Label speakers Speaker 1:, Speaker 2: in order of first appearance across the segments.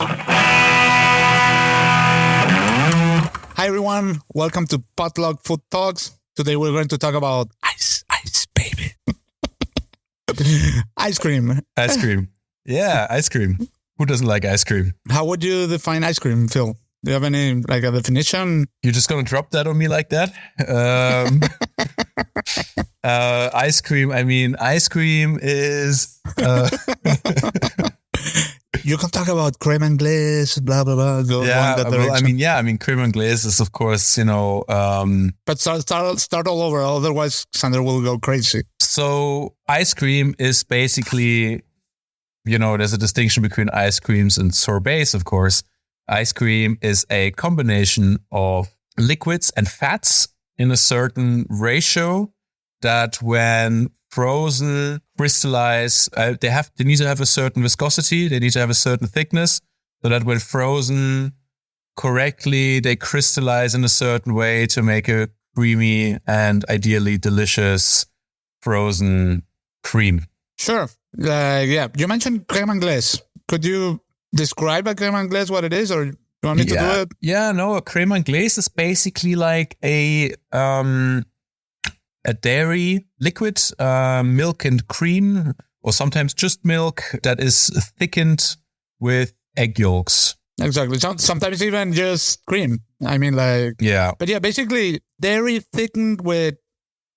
Speaker 1: Hi everyone, welcome to Potluck Food Talks. Today we're going to talk about ice, baby. Ice cream.
Speaker 2: Ice cream. Yeah, ice cream. Who doesn't like ice cream?
Speaker 1: How would you define ice cream, Phil? Do you have any, a definition?
Speaker 2: You're just going to drop that on me like that? Ice cream. I mean, ice cream is...
Speaker 1: You can talk about creme anglaise, blah, blah, blah. Go
Speaker 2: creme anglaise is, of course,
Speaker 1: But start all over, otherwise Sander will go crazy.
Speaker 2: So ice cream is basically, there's a distinction between ice creams and sorbets, of course. Ice cream is a combination of liquids and fats in a certain ratio that when frozen, crystallize, they need to have a certain viscosity, they need to have a certain thickness, so that when frozen correctly, they crystallize in a certain way to make a creamy and ideally delicious frozen cream.
Speaker 1: Sure. You mentioned creme anglaise. Could you describe a creme anglaise, what it is, or you want me to do it?
Speaker 2: Yeah, no, a creme anglaise is basically like a dairy liquid, milk and cream, or sometimes just milk that is thickened with egg yolks.
Speaker 1: Exactly. Sometimes even just cream. I mean,
Speaker 2: yeah.
Speaker 1: But yeah, basically dairy thickened with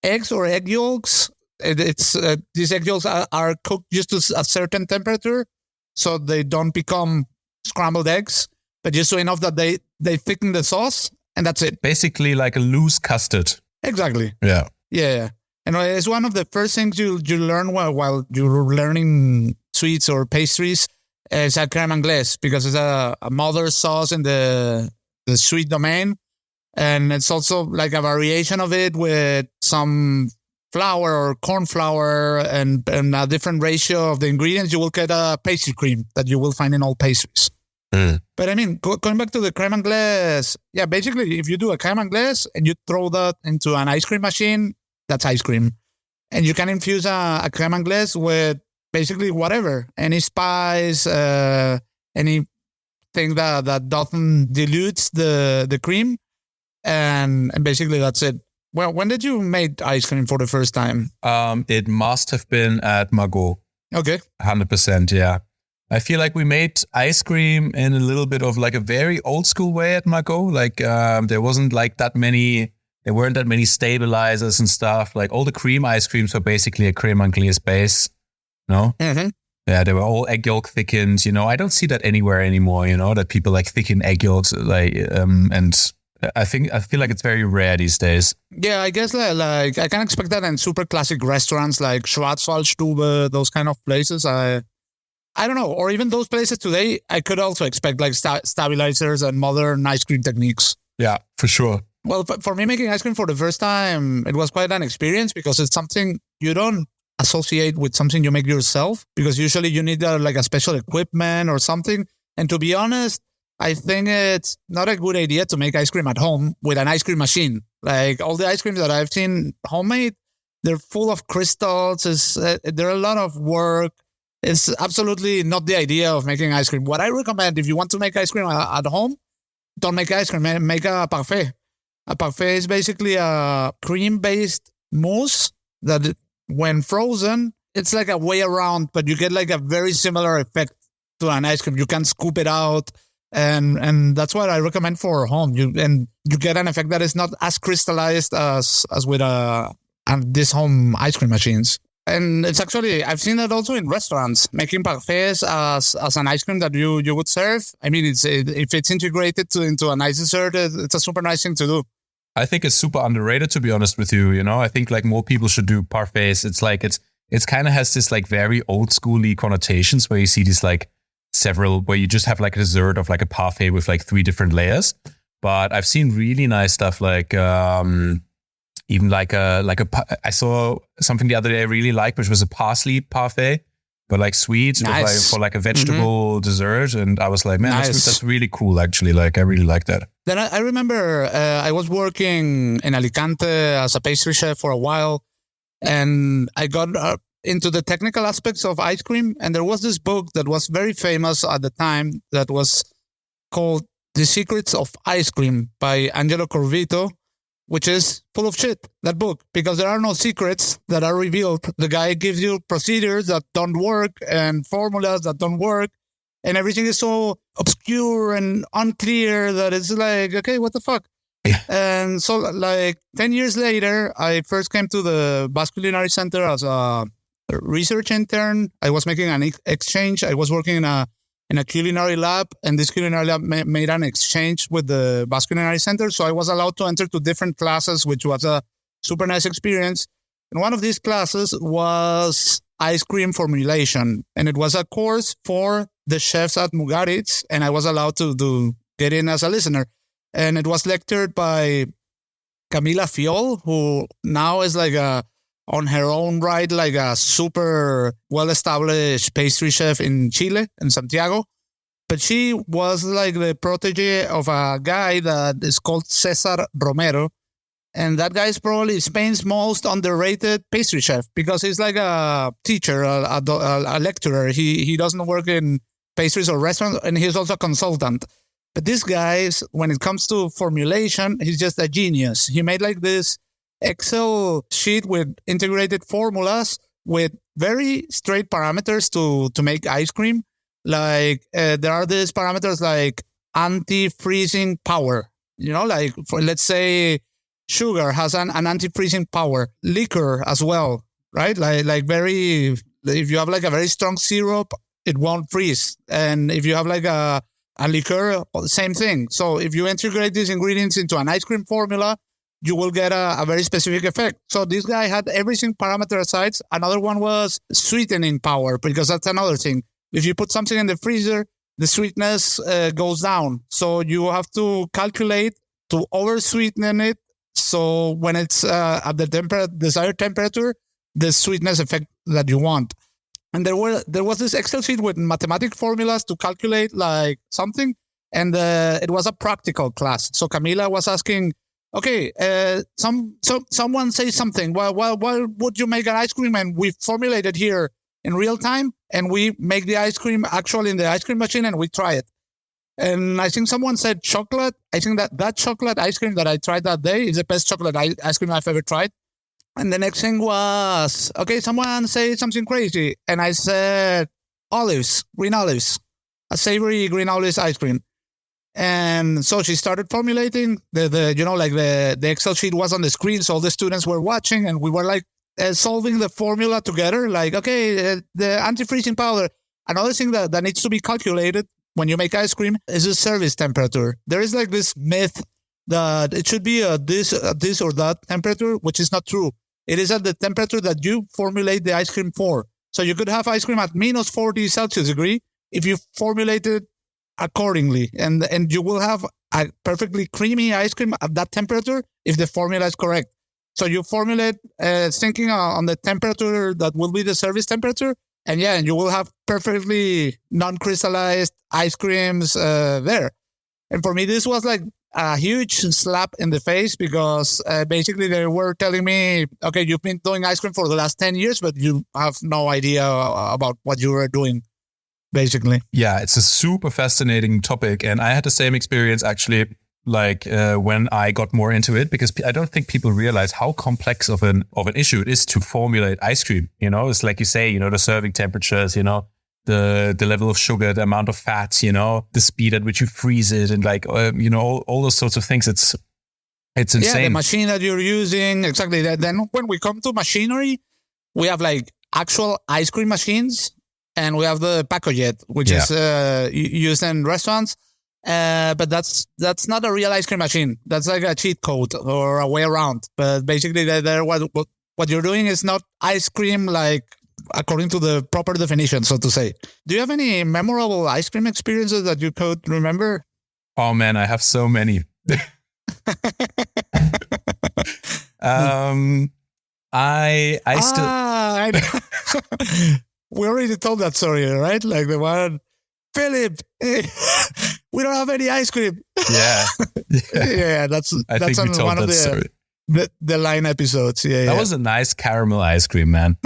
Speaker 1: eggs or egg yolks. These egg yolks are cooked just to a certain temperature, so they don't become scrambled eggs, but just so enough that they thicken the sauce, and that's it.
Speaker 2: Basically like a loose custard.
Speaker 1: Exactly.
Speaker 2: Yeah.
Speaker 1: Yeah. And it's one of the first things you learn while you're learning sweets or pastries is a creme anglaise, because it's a mother sauce in the sweet domain. And it's also like a variation of it with some flour or corn flour and a different ratio of the ingredients. You will get a pastry cream that you will find in all pastries. But I mean, going back to the creme anglaise, yeah, basically if you do a creme anglaise and you throw that into an ice cream machine, that's ice cream. And you can infuse a creme anglaise with basically whatever, any spice, anything that doesn't dilutes the cream. And basically that's it. Well, when did you make ice cream for the first time?
Speaker 2: It must have been at Margot.
Speaker 1: Okay.
Speaker 2: 100%, yeah. I feel like we made ice cream in a little bit of like a very old school way at Margot. Like there weren't that many stabilizers and stuff. Like all the cream ice creams were basically a creme anglaise base. No?
Speaker 1: Mm-hmm.
Speaker 2: Yeah, they were all egg yolk thickened. I don't see that anywhere anymore, that people like thicken egg yolks and I feel like it's very rare these days.
Speaker 1: Yeah, I guess like I can expect that in super classic restaurants like Schwarzwaldstube, those kind of places. I don't know, or even those places today, I could also expect like stabilizers and modern ice cream techniques.
Speaker 2: Yeah, for sure.
Speaker 1: Well, for me, making ice cream for the first time, it was quite an experience because it's something you don't associate with something you make yourself, because usually you need like a special equipment or something. And to be honest, I think it's not a good idea to make ice cream at home with an ice cream machine. Like all the ice creams that I've seen homemade, they're full of crystals. They're a lot of work. It's absolutely not the idea of making ice cream. What I recommend, if you want to make ice cream at home, don't make ice cream, make a parfait. A parfait is basically a cream-based mousse that when frozen, it's like a way around, but you get like a very similar effect to an ice cream. You can scoop it out, and that's what I recommend for home. You get an effect that is not as crystallized as with these home ice cream machines. And it's actually, I've seen that also in restaurants, making parfaits as an ice cream that you would serve. I mean, if it's integrated into a nice dessert, it's a super nice thing to do.
Speaker 2: I think it's super underrated, to be honest with you. I think like more people should do parfaits. It's like, it's kind of has this like very old schooly connotations where you see these like where you just have like a dessert of like a parfait with like 3 different layers. But I've seen really nice stuff like, even I saw something the other day I really liked, which was a parsley parfait, but like sweet for like a vegetable dessert. And I was like, man, that's really cool. Actually, like I really like that.
Speaker 1: Then I remember I was working in Alicante as a pastry chef for a while, and I got into the technical aspects of ice cream. And there was this book that was very famous at the time that was called The Secrets of Ice Cream by Angelo Corvito, which is full of shit, that book, because there are no secrets that are revealed. The guy gives you procedures that don't work and formulas that don't work. And everything is so obscure and unclear that it's like, okay, what the fuck?
Speaker 2: Yeah.
Speaker 1: And so like 10 years later, I first came to the Basque Culinary Center as a research intern. I was making an exchange. I was working in a culinary lab, and this culinary lab made an exchange with the Basque Culinary Center. So I was allowed to enter to different classes, which was a super nice experience. And one of these classes was ice cream formulation. And it was a course for the chefs at Mugaritz, and I was allowed to get in as a listener. And it was lectured by Camila Fiol, who now is like on her own right, like a super well-established pastry chef in Chile, in Santiago. But she was like the protege of a guy that is called Cesar Romero. And that guy is probably Spain's most underrated pastry chef because he's like a teacher, a lecturer. He doesn't work in pastries or restaurants, and he's also a consultant. But this guy, when it comes to formulation, he's just a genius. He made like this Excel sheet with integrated formulas with very straight parameters to make ice cream. Like there are these parameters like anti-freezing power. You know, like for, let's say sugar has an anti-freezing power. Liquor as well, right? Like very, if you have like a very strong syrup, it won't freeze. And if you have like a liqueur, same thing. So if you integrate these ingredients into an ice cream formula, you will get a very specific effect. So this guy had everything parameter aside. Another one was sweetening power, because that's another thing. If you put something in the freezer, the sweetness goes down. So you have to calculate to over sweeten it. So when it's at the desired temperature, the sweetness effect that you want. And there was this Excel sheet with mathematical formulas to calculate like something. And it was a practical class. So Camila was asking, okay, someone say something. Why would you make an ice cream? And we formulate it here in real time. And we make the ice cream actually in the ice cream machine and we try it. And I think someone said chocolate. I think that chocolate ice cream that I tried that day is the best chocolate ice cream I've ever tried. And the next thing was, okay, someone say something crazy. And I said green olives, a savory green olives ice cream. And so she started formulating the Excel sheet was on the screen. So all the students were watching and we were like solving the formula together. Like, okay, the anti-freezing powder. Another thing that needs to be calculated when you make ice cream is the service temperature. There is like this myth that it should be this or that temperature, which is not true. It is at the temperature that you formulate the ice cream for. So you could have ice cream at minus 40 Celsius degree if you formulate it accordingly. And you will have a perfectly creamy ice cream at that temperature if the formula is correct. So you formulate thinking on the temperature that will be the service temperature. And you will have perfectly non-crystallized ice creams there. And for me, this was like a huge slap in the face because basically they were telling me, okay, you've been doing ice cream for the last 10 years, but you have no idea about what you were doing, basically.
Speaker 2: Yeah, it's a super fascinating topic. And I had the same experience actually, like when I got more into it, because I don't think people realize how complex of an issue it is to formulate ice cream. You know, it's like you say, the serving temperatures, the level of sugar, the amount of fats, the speed at which you freeze it, and like all those sorts of things. It's insane.
Speaker 1: Yeah, the machine that you're using, exactly. Then when we come to machinery, we have like actual ice cream machines, and we have the pacojet, which is used in restaurants. But that's not a real ice cream machine. That's like a cheat code or a way around. But basically, what you're doing is not ice cream like according to the proper definition, so to say. Do you have any memorable ice cream experiences that you could remember?
Speaker 2: Oh man, I have so many. I still.
Speaker 1: We already told that story, right? Like the one, Philip. We don't have any ice cream.
Speaker 2: Yeah.
Speaker 1: That's
Speaker 2: I think we told
Speaker 1: one
Speaker 2: that
Speaker 1: of
Speaker 2: story.
Speaker 1: The line episodes.
Speaker 2: That was a nice caramel ice cream, man.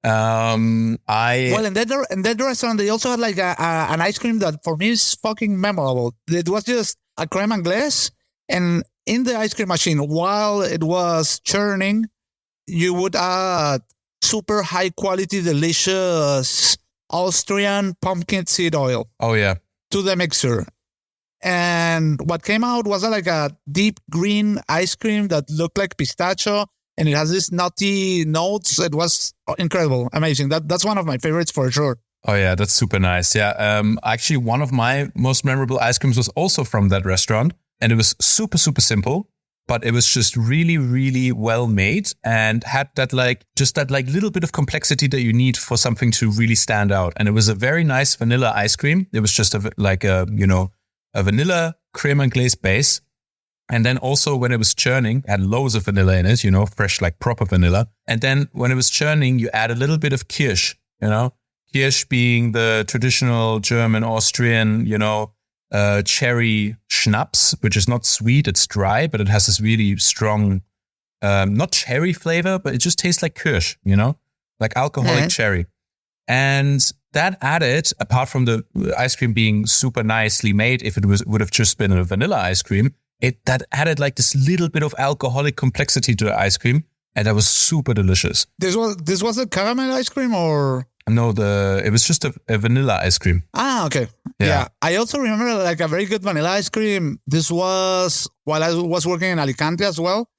Speaker 1: Well, in that restaurant, they also had like an ice cream that for me is fucking memorable. It was just a creme anglaise, and in the ice cream machine, while it was churning, you would add super high quality, delicious Austrian pumpkin seed oil.
Speaker 2: Oh yeah.
Speaker 1: To the mixer. And what came out was like a deep green ice cream that looked like pistachio, and it has this nutty notes. It was incredible, amazing. That's one of my favorites for sure.
Speaker 2: Oh yeah, that's super nice. Yeah, actually, one of my most memorable ice creams was also from that restaurant, and it was super, super simple, but it was just really, really well made and had that little bit of complexity that you need for something to really stand out. And it was a very nice vanilla ice cream. It was just a vanilla creme anglaise base. And then also when it was churning, had loads of vanilla in it, fresh, like proper vanilla. And then when it was churning, you add a little bit of kirsch, kirsch being the traditional German, Austrian, cherry schnapps, which is not sweet, it's dry, but it has this really strong, not cherry flavor, but it just tastes like kirsch, like alcoholic cherry. And that added, apart from the ice cream being super nicely made, if it would have just been a vanilla ice cream, that added like this little bit of alcoholic complexity to the ice cream, and that was super delicious.
Speaker 1: This was a caramel ice cream, or?
Speaker 2: No, it was just a vanilla ice cream.
Speaker 1: Ah, okay. Yeah. I also remember like a very good vanilla ice cream. This was while I was working in Alicante as well.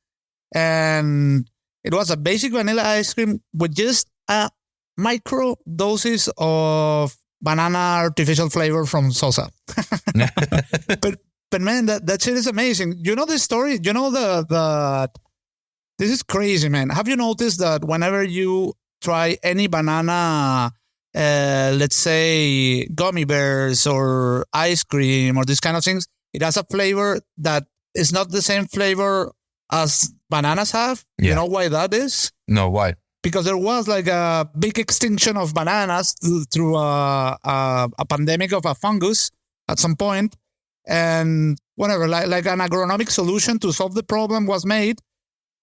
Speaker 1: And it was a basic vanilla ice cream with just a micro doses of banana artificial flavor from Sosa. But man, that shit is amazing. You know this story? You know this is crazy, man. Have you noticed that whenever you try any banana, let's say gummy bears or ice cream or these kind of things, it has a flavor that is not the same flavor as bananas have? Yeah. You know why that is?
Speaker 2: No, why?
Speaker 1: Because there was like a big extinction of bananas through a pandemic of a fungus at some point. And whatever, like an agronomic solution to solve the problem was made.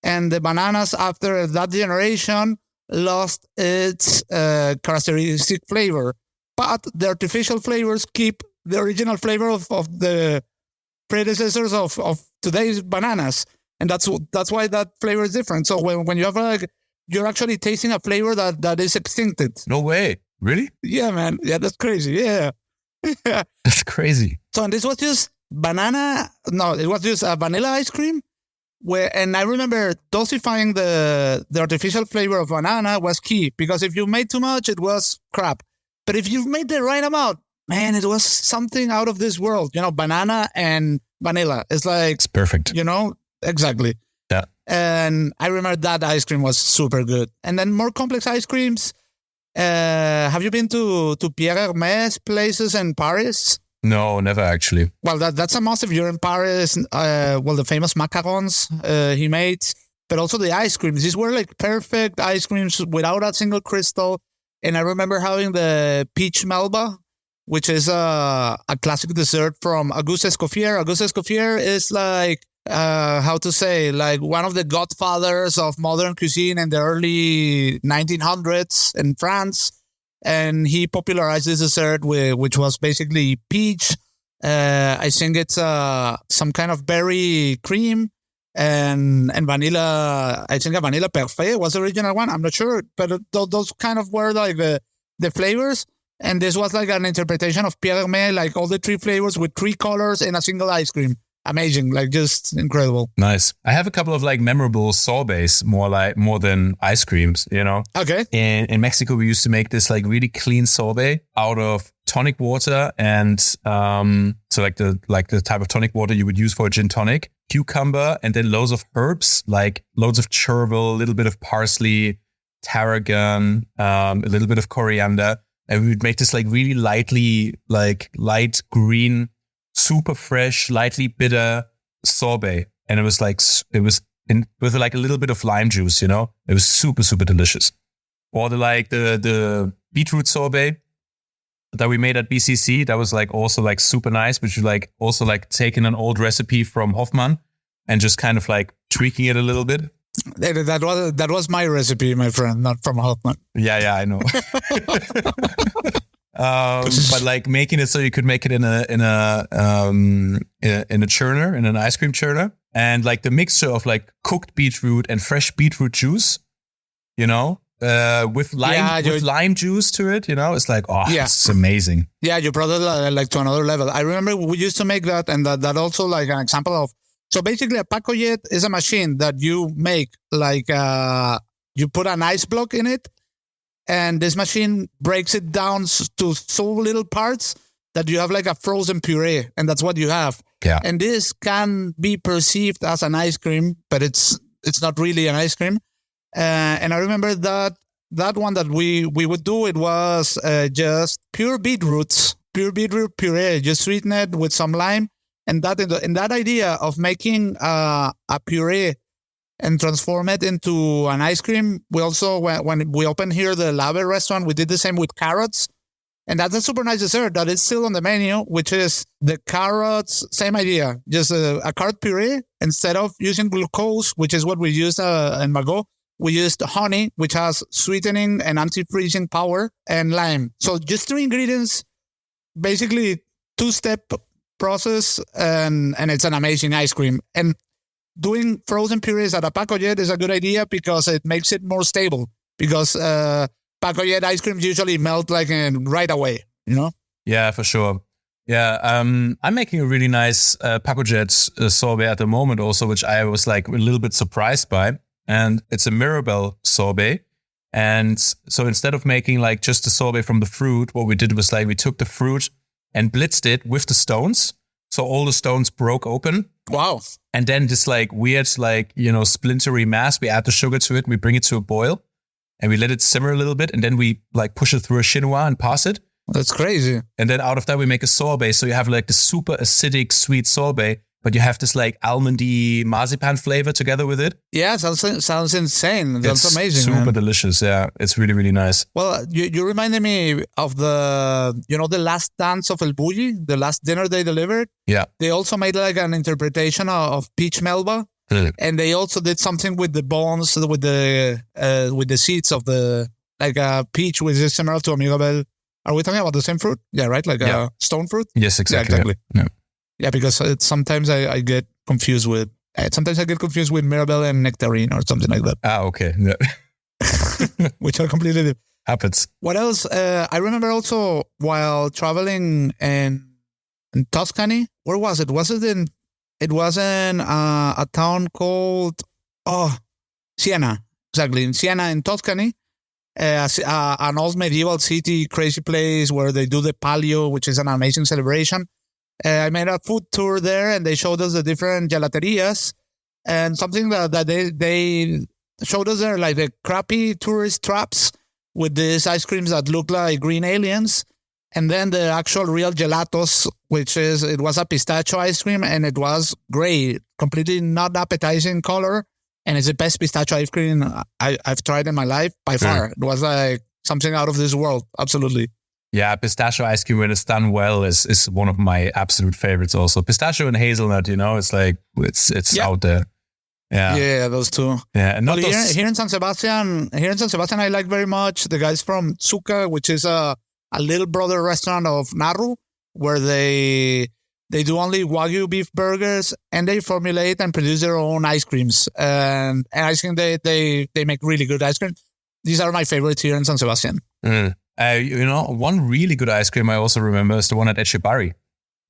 Speaker 1: And the bananas after that generation lost its characteristic flavor. But the artificial flavors keep the original flavor of the predecessors of today's bananas. And that's why that flavor is different. So when you have you're actually tasting a flavor that is extincted.
Speaker 2: No way. Really?
Speaker 1: Yeah, man. Yeah, that's crazy. Yeah.
Speaker 2: That's crazy.
Speaker 1: So, and this was just it was just a vanilla ice cream. And I remember dosifying the artificial flavor of banana was key, because if you made too much, it was crap. But if you made the right amount, man, it was something out of this world. Banana and vanilla. It's
Speaker 2: perfect.
Speaker 1: Exactly.
Speaker 2: Yeah.
Speaker 1: And I remember that ice cream was super good. And then more complex ice creams. Have you been to Pierre Hermès places in Paris?
Speaker 2: No, never actually.
Speaker 1: Well, that's a must if you're in Paris. The famous macarons he made, but also the ice creams. These were like perfect ice creams without a single crystal. And I remember having the peach melba, which is a classic dessert from Auguste Escoffier. Auguste Escoffier is like, like one of the godfathers of modern cuisine in the early 1900s in France. And he popularized this dessert, which was basically peach. I think it's some kind of berry cream and vanilla. I think a vanilla parfait was the original one. I'm not sure, but those kind of were like the flavors. And this was like an interpretation of Pierre Hermé, like all the three flavors with three colors in a single ice cream. Amazing, like just incredible.
Speaker 2: Nice. I have a couple of like memorable sorbets, more than ice creams,
Speaker 1: Okay.
Speaker 2: In Mexico, we used to make this like really clean sorbet out of tonic water, and so like the type of tonic water you would use for a gin tonic, cucumber, and then loads of herbs, like loads of chervil, a little bit of parsley, tarragon, a little bit of coriander, and we would make this like really light green, super fresh, lightly bitter sorbet. And it was with like a little bit of lime juice, it was super, super delicious. Or the beetroot sorbet that we made at BCC, that was like also like super nice, which is like also like taking an old recipe from Hoffman and just kind of like tweaking it a little bit.
Speaker 1: That was my recipe, my friend, not from Hoffman.
Speaker 2: Yeah, I know. But like making it so you could make it in a churner, in an ice cream churner, and like the mixture of like cooked beetroot and fresh beetroot juice, with lime juice to it, it's like, it's amazing.
Speaker 1: Yeah, you brought it like to another level. I remember we used to make that, and that also like an example of. So basically, a pacoyet is a machine that you make like you put an ice block in it, and this machine breaks it down to so little parts that you have like a frozen puree, and that's what you have.
Speaker 2: Yeah.
Speaker 1: And this can be perceived as an ice cream, but it's not really an ice cream. And I remember that one that we would do, it was just pure beetroot puree, just sweeten it with some lime. And that idea of making a puree and transform it into an ice cream, we also, when we opened here the Lave restaurant, we did the same with carrots. And that's a super nice dessert that is still on the menu, which is the carrots, same idea, just a carrot puree. Instead of using glucose, which is what we used in Mago, we used honey, which has sweetening and anti-freezing power, and lime. So just 3 ingredients, basically 2-step process, and it's an amazing ice cream. And doing frozen purees at a pacoyet is a good idea because it makes it more stable, because pacoyet ice creams usually melt like right away,
Speaker 2: Yeah, for sure. Yeah, I'm making a really nice pacoyet sorbet at the moment also, which I was like a little bit surprised by, and it's a Mirabelle sorbet. And so instead of making like just the sorbet from the fruit, what we did was like we took the fruit and blitzed it with the stones. So all the stones broke open.
Speaker 1: Wow.
Speaker 2: And then this like weird, like, splintery mass, we add the sugar to it, we bring it to a boil, and we let it simmer a little bit. And then we like push it through a chinois and pass it.
Speaker 1: That's crazy.
Speaker 2: And then out of that, we make a sorbet. So you have like the super acidic, sweet sorbet, but you have this like almondy marzipan flavor together with it.
Speaker 1: Yeah, sounds insane. That's amazing.
Speaker 2: Super
Speaker 1: man.
Speaker 2: delicious. Yeah, it's really, really nice.
Speaker 1: Well, you reminded me of the last dance of El Bulli, the last dinner they delivered.
Speaker 2: Yeah.
Speaker 1: They also made like an interpretation of peach melba. And they also did something with the bones, with the seeds of the, like a peach, which is similar to a Mirabelle. Are we talking about the same fruit? Yeah, right? Like a stone fruit?
Speaker 2: Yes, exactly.
Speaker 1: Yeah, exactly.
Speaker 2: Yeah.
Speaker 1: Yeah, because sometimes I get confused with Mirabelle and nectarine or something like that.
Speaker 2: Okay. Yeah.
Speaker 1: Which are completely different.
Speaker 2: Happens.
Speaker 1: What else? I remember also while traveling in Tuscany. Where was it? It was in a town called Siena. Exactly, in Siena in Tuscany. An old medieval city, crazy place where they do the Palio, which is an amazing celebration. I made a food tour there, and they showed us the different gelaterias, and something that they showed us there, like the crappy tourist traps with these ice creams that look like green aliens, and then the actual real gelatos, it was a pistachio ice cream, and it was gray, completely not appetizing color, and it's the best pistachio ice cream I've tried in my life by far. It was like something out of this world, absolutely.
Speaker 2: Yeah, pistachio ice cream when it's done well is one of my absolute favorites also. Pistachio and hazelnut, it's like, it's out there. Yeah.
Speaker 1: Yeah, those two.
Speaker 2: Yeah. And
Speaker 1: here in San Sebastian, I like very much the guys from Zuka, which is a little brother restaurant of Naru, where they do only Wagyu beef burgers, and they formulate and produce their own ice creams. And I think they make really good ice cream. These are my favorites here in San Sebastian.
Speaker 2: One really good ice cream I also remember is the one at Echebari,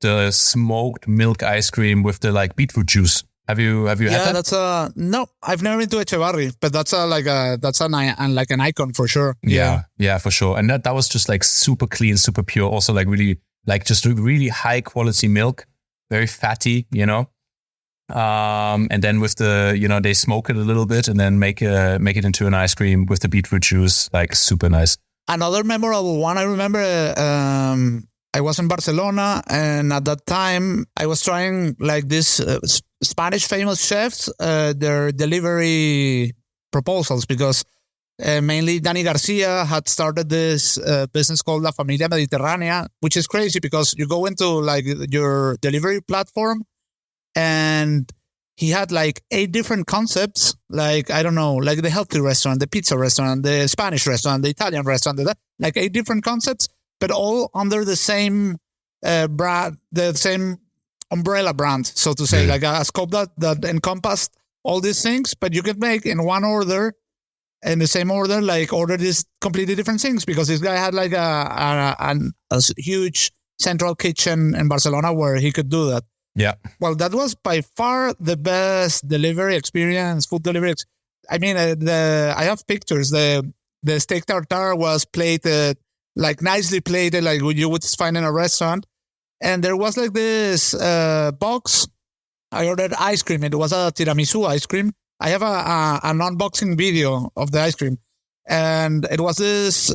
Speaker 2: the smoked milk ice cream with the like beetroot juice. Have you had that?
Speaker 1: No, I've never been to Echebari, but that's an icon for sure.
Speaker 2: Yeah, for sure. And that was just like super clean, super pure. Also like really, like just really high quality milk, very fatty, and then with the, they smoke it a little bit and then make it into an ice cream with the beetroot juice, like super nice.
Speaker 1: Another memorable one I remember, I was in Barcelona, and at that time I was trying like this Spanish famous chefs, their delivery proposals, because mainly Danny Garcia had started this business called La Familia Mediterránea, which is crazy because you go into like your delivery platform and he had like 8 different concepts, like, I don't know, like the healthy restaurant, the pizza restaurant, the Spanish restaurant, the Italian restaurant, like 8 different concepts, but all under the same brand, the same umbrella brand, so to say, like a scope that encompassed all these things, but you could make in one order, in the same order, like order these completely different things, because this guy had like a huge central kitchen in Barcelona where he could do that.
Speaker 2: Yeah.
Speaker 1: Well, that was by far the best delivery experience, food delivery. I mean, I have pictures. The steak tartare was plated, like nicely plated, like you would find in a restaurant. And there was like this box. I ordered ice cream. It was a tiramisu ice cream. I have an unboxing video of the ice cream. And it was this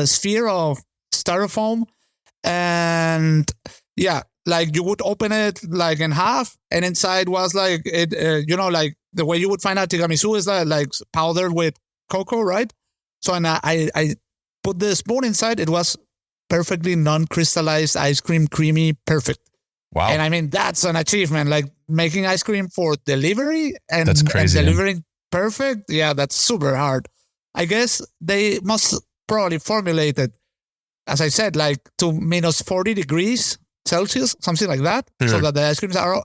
Speaker 1: sphere of styrofoam. And yeah, like you would open it like in half, and inside was like it, like the way you would find out tiramisu is like powdered with cocoa, right? So and I put the spoon inside. It was perfectly non-crystallized ice cream, creamy, perfect.
Speaker 2: Wow!
Speaker 1: And I mean that's an achievement. Like making ice cream for delivery and,
Speaker 2: that's crazy,
Speaker 1: and delivering perfect. Yeah, that's super hard. I guess they must probably formulate it, as I said, like to minus 40 degrees Celsius, something like that, so that the ice creams are,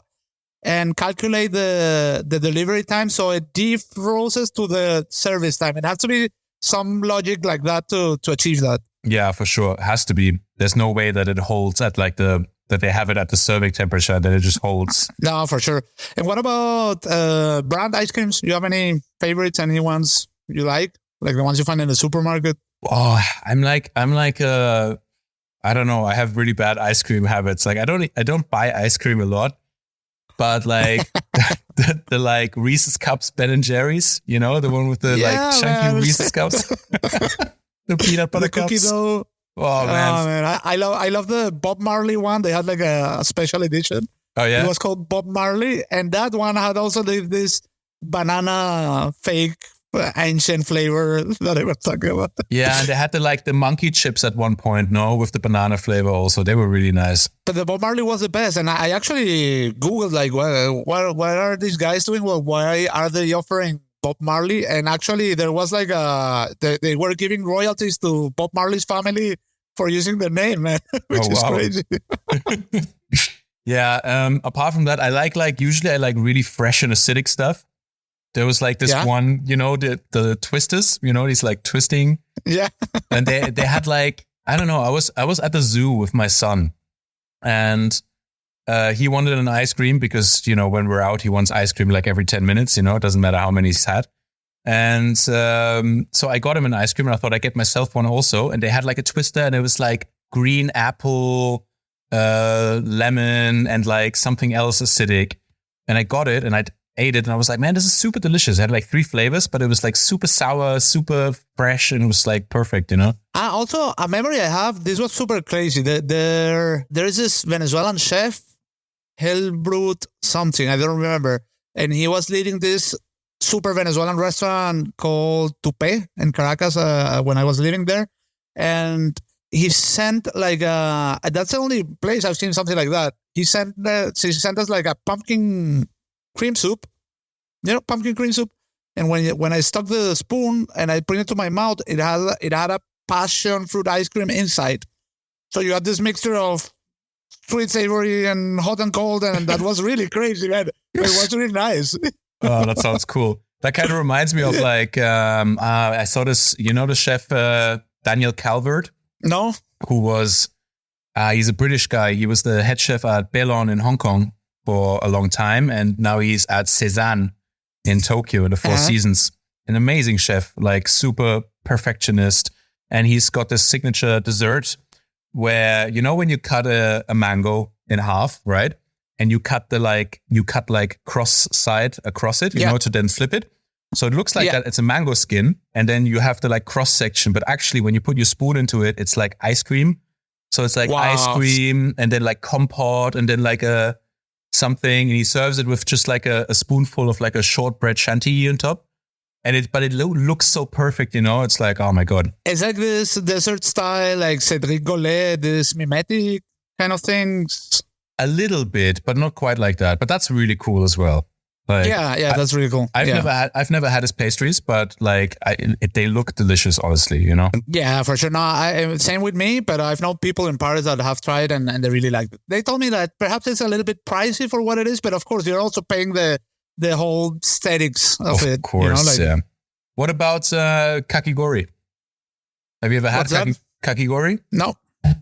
Speaker 1: and calculate the delivery time so it defroses to the service time. It has to be some logic like that to achieve that.
Speaker 2: Yeah, for sure. It has to be. There's no way that it holds at like that they have it at the serving temperature, that it just holds.
Speaker 1: No, for sure. And what about brand ice creams? Do you have any favorites? Any ones you like the ones you find in the supermarket?
Speaker 2: Oh, I'm like I don't know. I have really bad ice cream habits. Like I don't buy ice cream a lot, but like the like Reese's Cups, Ben and Jerry's, the one with the like chunky Reese's Cups, the peanut butter cups. Dough. Oh man,
Speaker 1: I love the Bob Marley one. They had like a special edition.
Speaker 2: Oh yeah,
Speaker 1: it was called Bob Marley, and that one had also this banana fake ancient flavor that I was talking about.
Speaker 2: Yeah, and they had the monkey chips at one point, with the banana flavor also. They were really nice.
Speaker 1: But the Bob Marley was the best. And I actually Googled like, what are these guys doing? Well, why are they offering Bob Marley? And actually there was like they were giving royalties to Bob Marley's family for using the name, man, which is crazy.
Speaker 2: Yeah. Apart from that, I like usually I like really fresh and acidic stuff. There was like this one, the twisters, these like twisting.
Speaker 1: Yeah.
Speaker 2: And they had like, I don't know, I was at the zoo with my son, and he wanted an ice cream because, when we're out, he wants ice cream like every 10 minutes, it doesn't matter how many he's had. And so I got him an ice cream, and I thought I'd get myself one also. And they had like a twister, and it was like green apple, lemon, and like something else acidic. And I got it, and I ate it, and I was like, man, this is super delicious. It had like 3 flavors, but it was like super sour, super fresh, and it was like perfect,
Speaker 1: Also, a memory I have, this was super crazy. There is this Venezuelan chef, Helbrut something, I don't remember. And he was leading this super Venezuelan restaurant called Tupé in Caracas when I was living there. And he sent like that's the only place I've seen something like that. He sent us like a pumpkin cream soup, pumpkin cream soup. And when I stuck the spoon and I put it to my mouth, it had a passion fruit ice cream inside. So you had this mixture of sweet, savory, and hot and cold, and that was really crazy, man. It was really nice.
Speaker 2: Oh, that sounds cool. That kind of reminds me of like I saw this, the chef Daniel Calvert.
Speaker 1: No,
Speaker 2: who was he's a British guy. He was the head chef at Belon in Hong Kong for a long time, and now he's at Cézanne in Tokyo in the Four Seasons. An amazing chef, like super perfectionist, and he's got this signature dessert where when you cut a mango in half, right, and you cut cross side across it, to then flip it, so it looks like that it's a mango skin, and then you have the like cross section, but actually when you put your spoon into it, it's like ice cream. So it's like ice cream, and then like compote, and then like a something, and he serves it with just like a spoonful of like a shortbread chantilly on top, but it looks so perfect, it's like, oh my god,
Speaker 1: it's like this dessert style, like Cédric Gollet, this mimetic kind of things.
Speaker 2: A little bit, but not quite like that, but that's really cool as well. Like,
Speaker 1: yeah, that's really cool.
Speaker 2: I've never had his pastries, but like they look delicious, honestly, you know?
Speaker 1: Yeah, for sure. No, same with me, but I've known people in Paris that have tried and they really liked it. They told me that perhaps it's a little bit pricey for what it is, but of course you're also paying the whole aesthetics of it.
Speaker 2: Of course, yeah. What about kakigori? Have you ever had kakigori?
Speaker 1: No.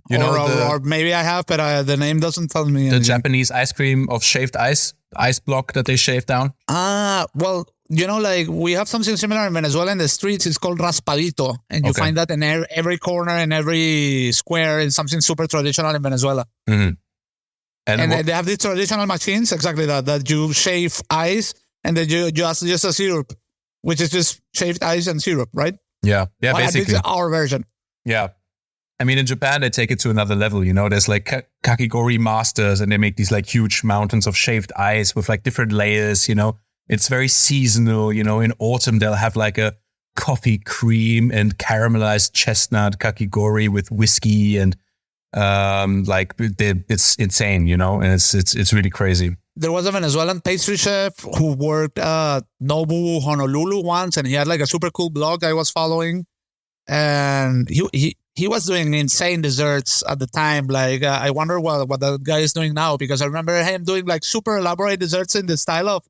Speaker 2: You know,
Speaker 1: or maybe I have, but the name doesn't tell me anything.
Speaker 2: The Japanese ice cream of shaved ice block that they shave down.
Speaker 1: Well, you know, like we have something similar in Venezuela in the streets. It's called raspadito, and you find that in every corner and every square. It's something super traditional in Venezuela.
Speaker 2: Mm-hmm.
Speaker 1: And they have these traditional machines, exactly that you shave ice and then you just use a syrup, which is just shaved ice and syrup, right?
Speaker 2: Yeah, basically.
Speaker 1: This is our version.
Speaker 2: Yeah. I mean, in Japan, they take it to another level, you know, there's like kakigori masters and they make these like huge mountains of shaved ice with like different layers, you know, it's very seasonal, you know, in autumn, they'll have like a coffee cream and caramelized chestnut kakigori with whiskey and it's insane, you know, and it's really crazy.
Speaker 1: There was a Venezuelan pastry chef who worked at Nobu Honolulu once, and he had like a super cool blog I was following, and he was doing insane desserts at the time. Like, I wonder what that guy is doing now, because I remember him doing like super elaborate desserts in the style of,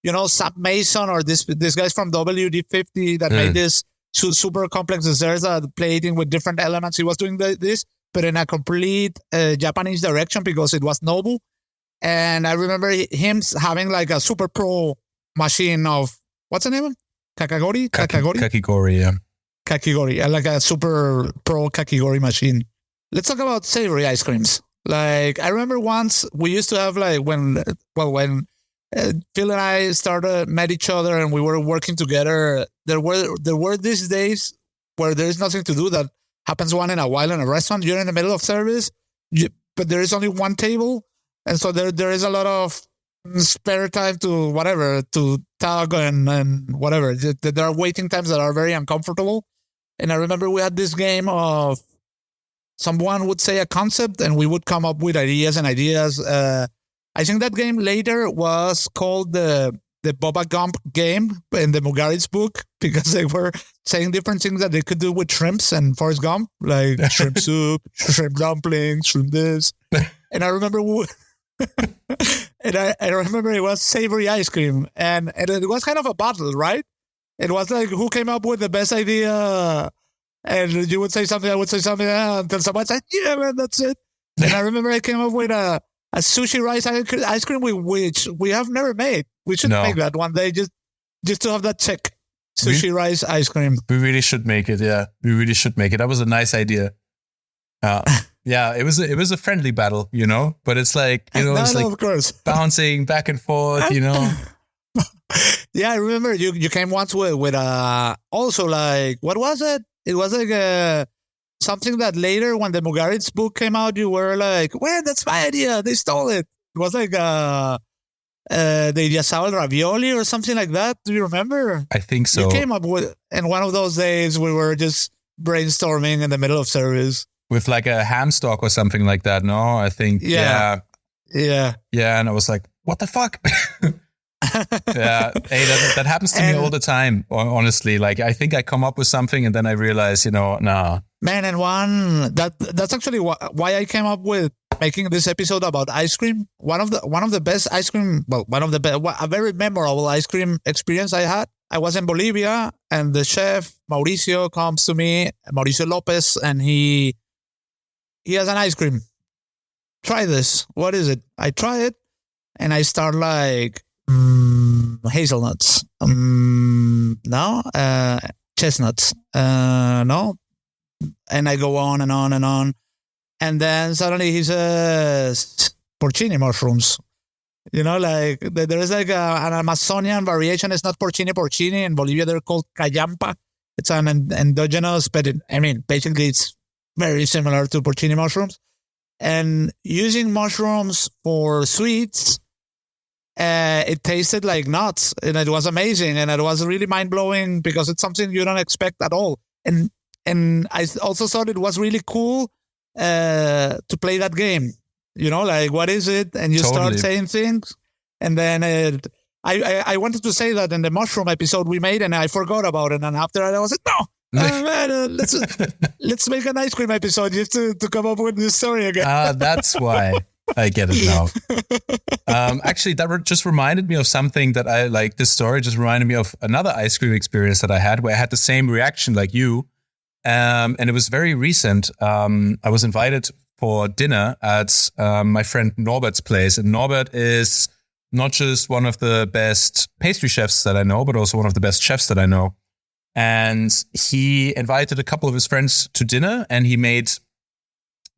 Speaker 1: you know, Sam Mason or this guys from WD-50 that made this super complex desserts plating with different elements. He was doing this, but in a complete Japanese direction because it was Nobu. And I remember him having like a super pro machine of, what's the name? Kakigori?
Speaker 2: Kakigori, yeah.
Speaker 1: Kakigori, like a super pro kakigori machine. Let's talk about savory ice creams. Like, I remember once we used to have like when Phil and I met each other and we were working together, there were these days where there's nothing to do that happens once in a while in a restaurant. You're in the middle of service, but there is only one table. And so there is a lot of spare time to tug and whatever. There are waiting times that are very uncomfortable. And I remember we had this game of someone would say a concept and we would come up with ideas. I think that game later was called the Boba Gump game in the Mugarit's book, because they were saying different things that they could do with shrimps and Forrest Gump, like shrimp soup, shrimp dumplings, shrimp this. And I remember I remember it was savory ice cream, and it was kind of a battle, right? It was like who came up with the best idea, and you would say something, I would say something, until someone said, "Yeah, man, that's it." And I remember I came up with a sushi rice ice cream, which we have never made. We should make that one day, just to have that check. Sushi rice ice cream.
Speaker 2: We really should make it. Yeah, we really should make it. That was a nice idea. Yeah, it was a friendly battle, you know, but it's like, you know, it's like
Speaker 1: of course.
Speaker 2: Bouncing back and forth, you know.
Speaker 1: Yeah, I remember you came once with also like, what was it? It was like something that later when the Mugarit's book came out, you were like, well, that's my idea. They stole it. It was like the Yasao ravioli or something like that. Do you remember?
Speaker 2: I think so.
Speaker 1: You came up with, and one of those days we were just brainstorming in the middle of service.
Speaker 2: With like a ham stock or something like that, no? I think, yeah. And I was like, what the fuck? Yeah, hey, that happens to me all the time, honestly. Like, I think I come up with something and then I realize, you know, nah.
Speaker 1: Man, and that's actually why I came up with making this episode about ice cream. One of the best ice cream, a very memorable ice cream experience I had. I was in Bolivia, and the chef Mauricio comes to me, Mauricio Lopez, and he has an ice cream. Try this. What is it? I try it, and I start like hazelnuts. No, chestnuts. No, and I go on and on and on, and then suddenly he says porcini mushrooms. You know, like there is like an Amazonian variation. It's not porcini. In Bolivia, they're called callampa. It's an endogenous, but basically it's very similar to porcini mushrooms. And using mushrooms for sweets, it tasted like nuts, and it was amazing, and it was really mind-blowing because it's something you don't expect at all. And I also thought it was really cool to play that game. You know, like, what is it? And you start saying things, and then I wanted to say that in the mushroom episode we made, and I forgot about it. And after that, I was like, no, man, let's make an ice cream episode just to come up with this story again.
Speaker 2: That's why I get it now. Actually, that just reminded me of something that I like. This story just reminded me of another ice cream experience that I had, where I had the same reaction like you. And it was very recent. I was invited for dinner at my friend Norbert's place. And Norbert is not just one of the best pastry chefs that I know, but also one of the best chefs that I know. And he invited a couple of his friends to dinner, and he made,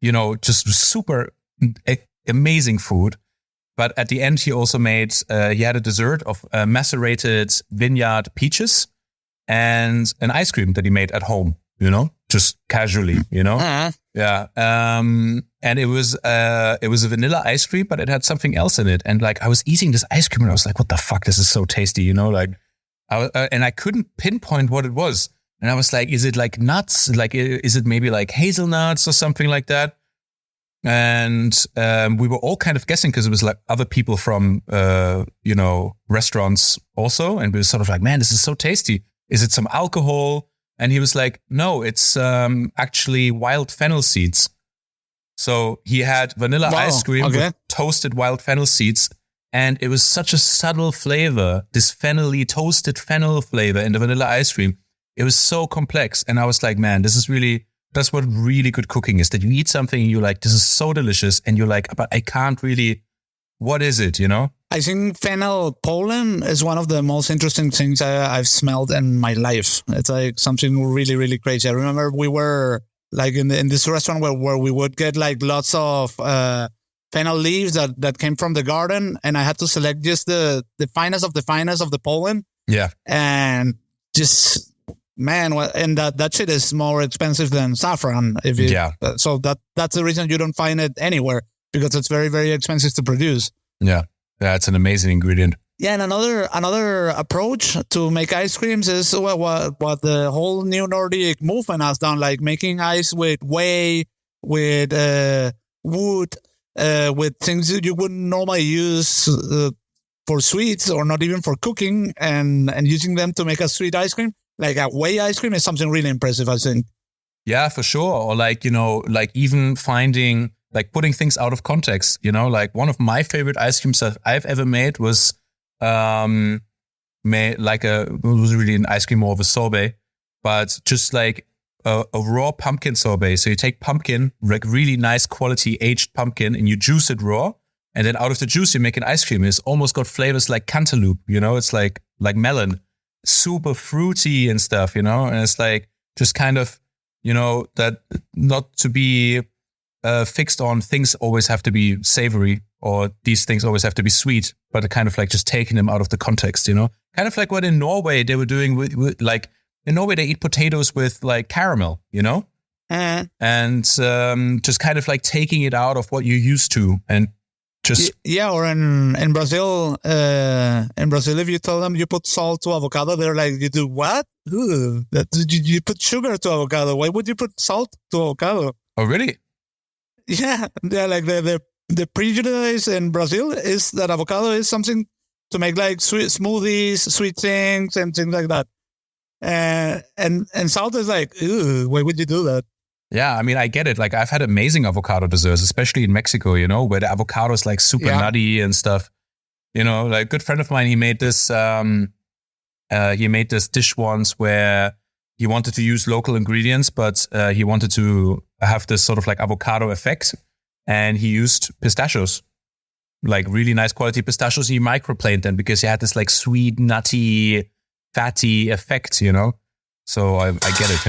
Speaker 2: just super amazing food. But at the end, he also made, he had a dessert of macerated vineyard peaches and an ice cream that he made at home, just casually,
Speaker 1: Uh-huh.
Speaker 2: Yeah. And it was a vanilla ice cream, but it had something else in it. And like, I was eating this ice cream and I was like, what the fuck? This is so tasty, and I couldn't pinpoint what it was. And I was like, is it like nuts? Like, is it maybe like hazelnuts or something like that? And we were all kind of guessing because it was like other people from, restaurants also. And we were sort of like, man, this is so tasty. Is it some alcohol? And he was like, no, it's actually wild fennel seeds. So he had vanilla ice cream with toasted wild fennel seeds. And it was such a subtle flavor, this toasted fennel flavor in the vanilla ice cream. It was so complex. And I was like, man, that's what really good cooking is, that you eat something and you're like, this is so delicious. And you're like, but I can't really, what is it,
Speaker 1: I think fennel pollen is one of the most interesting things I've smelled in my life. It's like something really, really crazy. I remember we were like in this restaurant where we would get like lots of fennel leaves that came from the garden, and I had to select just the finest of the pollen.
Speaker 2: Yeah.
Speaker 1: And just, man, and that shit is more expensive than saffron. So that's the reason you don't find it anywhere, because it's very, very expensive to produce.
Speaker 2: Yeah. That's an amazing ingredient.
Speaker 1: Yeah, and another approach to make ice creams is what the whole new Nordic movement has done, like making ice with whey, with wood, with things that you wouldn't normally use for sweets or not even for cooking, and using them to make a sweet ice cream. Like a whey ice cream is something really impressive, I think.
Speaker 2: Yeah, for sure. Or like, like even finding, like putting things out of context, like one of my favorite ice creams that I've ever made was it was really an ice cream, more of a sorbet, but just like a raw pumpkin sorbet. So you take pumpkin, like really nice quality aged pumpkin, and you juice it raw. And then out of the juice, you make an ice cream. It's almost got flavors like cantaloupe, it's like melon, super fruity and stuff, and it's like just kind of, that not to be fixed on things always have to be savory, or these things always have to be sweet, but kind of like just taking them out of the context, kind of like what in Norway they were doing with like, in Norway they eat potatoes with like caramel, and just kind of like taking it out of what you're used to, and just
Speaker 1: or in Brazil, if you tell them you put salt to avocado, they're like, you do what? Ooh, you put sugar to avocado. Why would you put salt to avocado?
Speaker 2: Oh, really?
Speaker 1: Yeah, like the prejudice in Brazil is that avocado is something to make like sweet smoothies, sweet things, and things like that. And salt is like, ooh, why would you do that?
Speaker 2: Yeah, I mean, I get it. Like, I've had amazing avocado desserts, especially in Mexico, where the avocado is like super nutty and stuff. Like a good friend of mine, he made this dish once where he wanted to use local ingredients, but he wanted to have this sort of like avocado effect. And he used pistachios, like really nice quality pistachios. He microplaned them because he had this like sweet, nutty, fatty effect, So I get it,